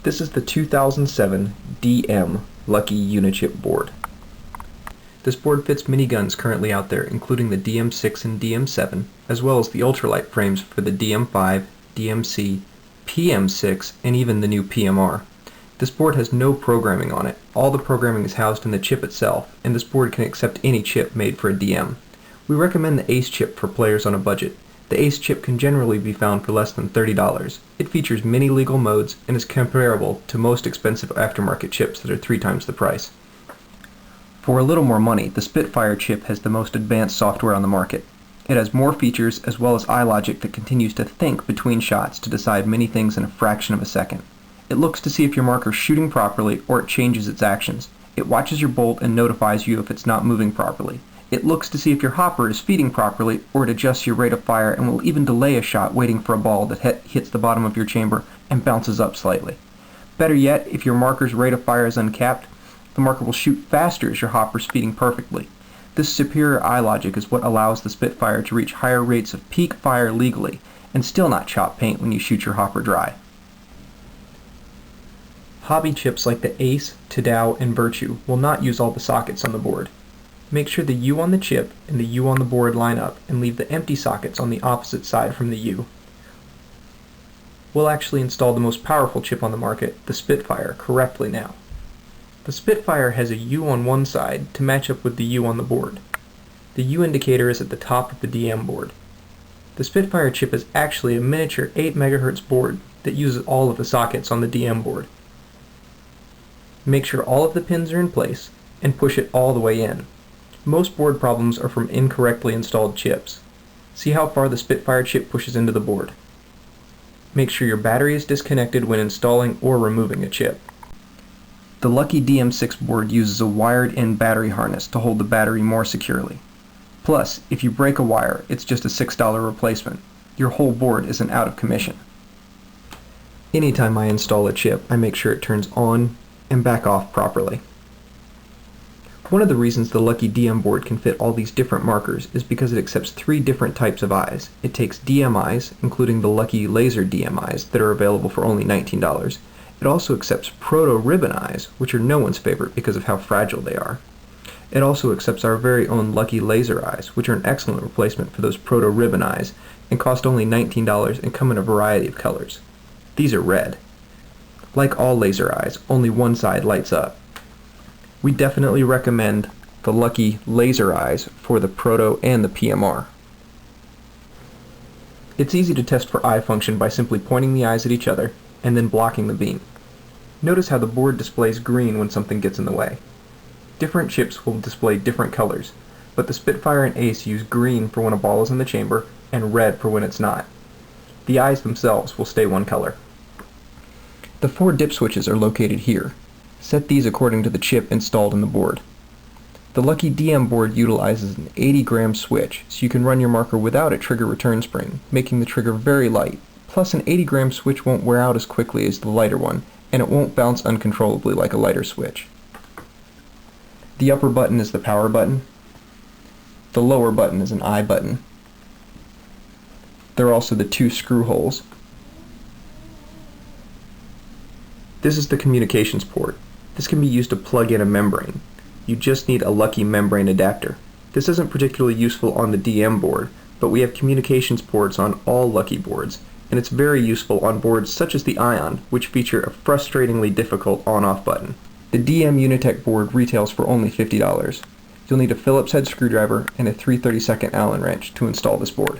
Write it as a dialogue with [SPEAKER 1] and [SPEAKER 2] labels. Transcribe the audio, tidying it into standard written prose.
[SPEAKER 1] This is the 2007 DM Lucky Un1chip Board. This board fits miniguns currently out there, including the DM6 and DM7, as well as the ultralight frames for the DM5, DMC, PM6, and even the new PMR. This board has no programming on it. All the programming is housed in the chip itself, and this board can accept any chip made for a DM. We recommend the ACE chip for players on a budget. The ACE chip can generally be found for less than $30. It features many legal modes and is comparable to most expensive aftermarket chips that are 3 times the price. For a little more money, the Spitfire chip has the most advanced software on the market. It has more features as well as eye logic that continues to think between shots to decide many things in a fraction of a second. It looks to see if your marker is shooting properly or it changes its actions. It watches your bolt and notifies you if it's not moving properly. It looks to see if your hopper is feeding properly, or it adjusts your rate of fire and will even delay a shot waiting for a ball that hits the bottom of your chamber and bounces up slightly. Better yet, if your marker's rate of fire is uncapped, the marker will shoot faster as your hopper is feeding perfectly. This superior eye logic is what allows the Spitfire to reach higher rates of peak fire legally and still not chop paint when you shoot your hopper dry. Hobby chips like the ACE, Tadao, and Virtue will not use all the sockets on the board. Make sure the U on the chip and the U on the board line up and leave the empty sockets on the opposite side from the U. We'll actually install the most powerful chip on the market, the Spitfire, correctly now. The Spitfire has a U on one side to match up with the U on the board. The U indicator is at the top of the DM board. The Spitfire chip is actually a miniature 8 MHz board that uses all of the sockets on the DM board. Make sure all of the pins are in place and push it all the way in. Most board problems are from incorrectly installed chips. See how far the Spitfire chip pushes into the board. Make sure your battery is disconnected when installing or removing a chip. The Lucky DM6 board uses a wired-in battery harness to hold the battery more securely. Plus, if you break a wire, it's just a $6 replacement. Your whole board isn't out of commission. Anytime I install a chip, I make sure it turns on and back off properly. One of the reasons the Lucky DM board can fit all these different markers is because it accepts 3 different types of eyes. It takes DM eyes, including the Lucky Laser DM eyes that are available for only $19. It also accepts Proto Ribbon eyes, which are no one's favorite because of how fragile they are. It also accepts our very own Lucky Laser eyes, which are an excellent replacement for those Proto Ribbon eyes and cost only $19 and come in a variety of colors. These are red. Like all laser eyes, only one side lights up. We definitely recommend the Lucky Laser eyes for the Proto and the PMR. It's easy to test for eye function by simply pointing the eyes at each other and then blocking the beam. Notice how the board displays green when something gets in the way. Different chips will display different colors, but the Spitfire and ACE use green for when a ball is in the chamber and red for when it's not. The eyes themselves will stay one color. The 4 dip switches are located here. Set these according to the chip installed in the board. The Lucky DM board utilizes an 80-gram switch, so you can run your marker without a trigger return spring, making the trigger very light. Plus, an 80-gram switch won't wear out as quickly as the lighter one, and it won't bounce uncontrollably like a lighter switch. The upper button is the power button. The lower button is an eye button. There are also the 2 screw holes. This is the communications port. This can be used to plug in a membrane. You just need a Lucky membrane adapter. This isn't particularly useful on the DM board, but we have communications ports on all Lucky boards, and it's very useful on boards such as the Ion, which feature a frustratingly difficult on-off button. The DM Unitech board retails for only $50. You'll need a Phillips head screwdriver and a 3/32 Allen wrench to install this board.